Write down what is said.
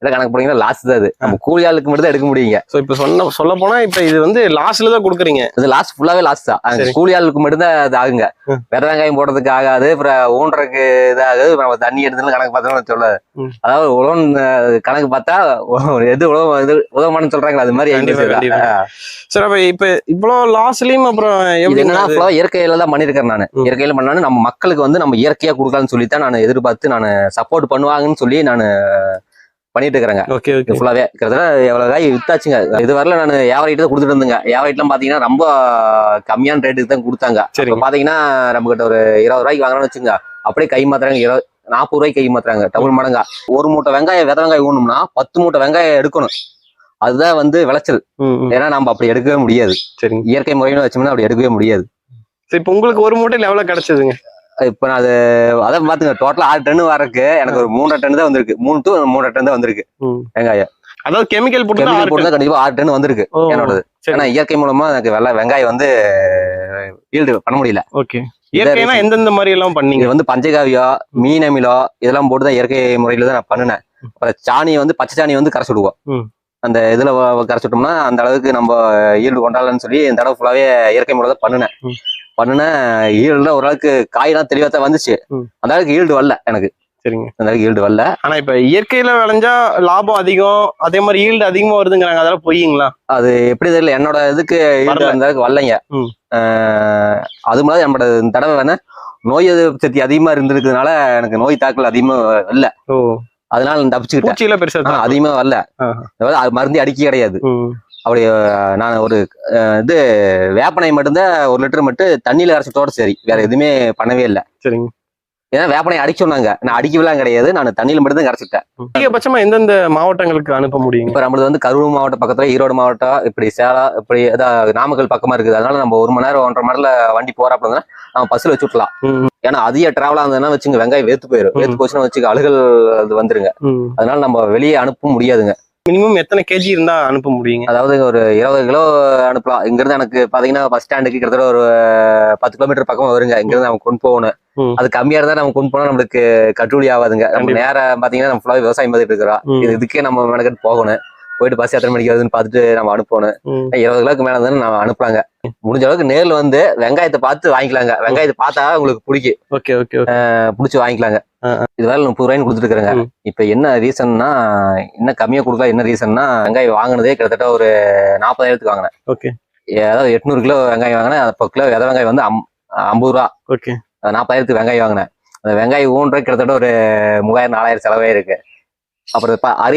இதை கணக்கு போனீங்கன்னா லாஸ் தான். அது நம்ம கூலி ஆளுக்கு மட்டும் தான் எடுக்க முடியுங்க. ஸோ இப்போ சொல்ல போனா இப்ப இது வந்து லாஸ்ட்ல தான் கொடுக்குறீங்க. இது லாஸ்ட் ஃபுல்லாவே லாஸ்ட் தான். கூலி ஆளுக்கு மட்டும் தான் அது ஆகுங்க. வித வெங்காயம் போடுறதுக்கு ஆகாது. அப்புறம் ஊன்றதுக்கு இதாகுது. நம்ம தண்ணி எடுத்துன்னு கணக்கு பார்த்தோம்னு சொல்லாது. அதாவது உழவன் கணக்கு பார்த்தா எது உதவமானு சொல்றாங்களா அது மாதிரி. சரி, அப்ப இப்ப இவ்வளவு லாஸ்லயும் அப்புறம் என்னன்னா இயற்கையில தான் பண்ணிருக்கேன் நான். இயற்கையில பண்ணாலும் நம்ம மக்களுக்கு வந்து நம்ம இயற்கையா கொடுக்கலாம்னு சொல்லித்தான் நான் எதிர்பார்த்து நான் சப்போர்ட் பண்ணுவாங்கன்னு சொல்லி நான் பண்ணிட்டு இருக்கிறேங்க. ஃபுல்லாவே கிட்டத்தட்ட எவ்வளவு காய் வித்தாச்சுங்க. இது வரல நான் வியாபாரிட்டு தான் கொடுத்துட்டு இருந்தேங்க. வியாபாரிட்டுலாம் பாத்தீங்கன்னா ரொம்ப கம்மியான ரேட்டுக்கு தான் கொடுத்தாங்க. பாத்தீங்கன்னா நம்ம கிட்ட ஒரு 20 ரூபாய்க்கு வாங்கணும்னு வச்சுங்க, அப்படியே கை மாத்துறாங்க 40 ரூபாய்க்கு கை மாத்துறாங்க. டபுள் மடங்கா. ஒரு மூட்டை வெங்காயம் வித வெங்காயம் ஊனணும்னா 10 மூட்டை வெங்காயம் எடுக்கணும். அதுதான் வந்து விளைச்சல். ஏன்னா நம்ம அப்படி எடுக்கவே முடியாது. இயற்கை முறைன்னு வச்சோம்னா அப்படி எடுக்கவே முடியாது. இப்ப உங்களுக்கு ஒரு மூட்டையில எவ்வளவு கிடைச்சதுங்க? இப்ப நான் அதை பாத்துங்க, டோட்டலா 6 டன் வரக்கு எனக்கு ஒரு 3 டன் தான் வந்திருக்கு. 3 to 3 டன் தான் வந்திருக்கு வெங்காயம். அதாவது கெமிக்கல் போட்டு கண்டிப்பா 6 டன் வந்திருக்கு என்னோடது. ஏன்னா இயற்கை மூலமா எனக்கு வெங்காயம் வந்து ஈல்டு பண்ண முடியல. இயற்கைனா எந்தெந்த மாதிரி எல்லாம் பண்ணீங்க? வந்து பஞ்சகாவியோ மீன் அமிலோ இதெல்லாம் போட்டுதான் இயற்கை முறையில தான் நான் பண்ணினேன். அப்புறம் சாணியை வந்து பச்சை சாணியை வந்து கரைச்சு விடுவோம். அந்த இதுல கரைச்சிட்டோம்னா அந்த அளவுக்கு நம்ம ஈல்டு கொண்டாடலாம்னு சொல்லி இந்த தடவை ஃபுல்லாவே இயற்கை முறை தான் பண்ணினேன். ஈல்டுல ஓரளவுக்கு காயெல்லாம் தெளிவா தான் வந்துச்சு. அந்த அளவுக்கு ஈல்டு வரல எனக்கு. சரிங்க, அந்த அளவுக்கு ஈல்டு வரல. ஆனா இப்ப இயற்கையில விளைஞ்சா லாபம் அதிகம், அதே மாதிரி ஈல்டு அதிகமா வருதுங்கிறாங்க. அதெல்லாம் பொய்யுங்களா? அது எப்படி தெரியல. என்னோட இதுக்கு ஈல்டு அந்த அளவுக்கு வரலைங்க. அது மாதிரி நம்மளோட இந்த தடவை வேணா நோய் எதிர்ப்பு சக்தி அதிகமா இருந்திருக்கிறதுனால எனக்கு நோய் தாக்கல் அதிகமா இல்ல. அதனால தப்பிச்சுக்கிட்டேன். அதிகமா வரல. மருந்து அடிக்க கிடையாது. அப்படி நான் ஒரு இது வேப்பனை மட்டும்தான் 1 லிட்டர் மட்டும் தண்ணியில கரைச்சத்தோட சரி, வேற எதுவுமே பண்ணவே இல்லை. சரிங்க. ஏன்னா வேப்பனை அடிக்க சொன்னாங்க, நான் அடிக்கலாம் கிடையாது. நான் தண்ணியில மட்டும் தான் கரைச்சிட்டேன். அதிகபட்சமா எந்தெந்த மாவட்டங்களுக்கு அனுப்ப முடியும்? இப்ப நம்மளது வந்து கரூர் மாவட்டம் பக்கத்துல, ஈரோடு மாவட்டம், இப்படி சேலம், இப்படி நாமக்கல் பக்கமா இருக்குது. அதனால நம்ம 1 மணி நேரம் 1.5 மணி நேரத்துல வண்டி போறாப்புல நம்ம பஸ்ல வச்சு விட்டலாம். ஏன்னா அதிக டிராவலா இருந்ததுன்னா வச்சுங்க வெங்காயம் வேத்து போயிடும். வேத்து போச்சுன்னா வச்சுக்க அழுகல் அது வந்துருங்க. அதனால நம்ம வெளியே அனுப்ப முடியாதுங்க. மினிமம் எத்தனை கேஜி இருந்தா அனுப்ப முடியுங்க? அதாவது ஒரு 20 கிலோ அனுப்பலாம். இங்க இருந்து எனக்கு பாத்தீங்கன்னா பஸ் ஸ்டாண்டுக்கு கிட்டத்தட்ட ஒரு 10 கிலோமீட்டர் பக்கம் வருங்க. இங்க இருந்து நம்ம கொண்டு போகணும். அது கம்மியா இருந்தா நம்ம கொண்டு போனா நம்மளுக்கு கட்டுப்படி ஆகாதுங்க. நம்ம நேரம் பாத்தீங்கன்னா நம்ம ஃபுல்லாவே விவசாயம் பார்த்துட்டு இருக்கிறோம். இதுக்கே நம்ம மெனக்கெட்டு போகணும். போயிட்டு பஸ் எத்தனை மணிக்கு வருதுன்னு பார்த்துட்டு நம்ம அனுப்பணும். 20 கிலோக்கு மேல இருந்தாலும் நம்ம அனுப்பலாங்க. முடிஞ்ச அளவுக்கு நேர்ல வந்து வெங்காயத்தை பார்த்து வாங்கிக்கலாங்க. வெங்காயத்தை பார்த்தா உங்களுக்கு பிடிச்சி வாங்கிக்கலாங்க. இது வேலை 30 ரூபாய்னு கொடுத்துட்டு இருக்கிறேங்க. இப்ப என்ன ரீசன்னா, என்ன கம்மியா கொடுக்கலாம், என்ன ரீசன்னா, வெங்காயம் வாங்கினதே கிட்டத்தட்ட ஒரு 40,000க்கு வாங்கினேன். அதாவது 800 கிலோ வெங்காயம் வாங்கினேன். 10 கிலோ வித வெங்காயம் வந்து 50 ரூபா. 40,000க்கு வெங்காயம் வாங்கினேன். அந்த வெங்காயம் ஊன்ற கிட்டத்தட்ட ஒரு 3000-4000 செலவே இருக்கு. அப்புறம்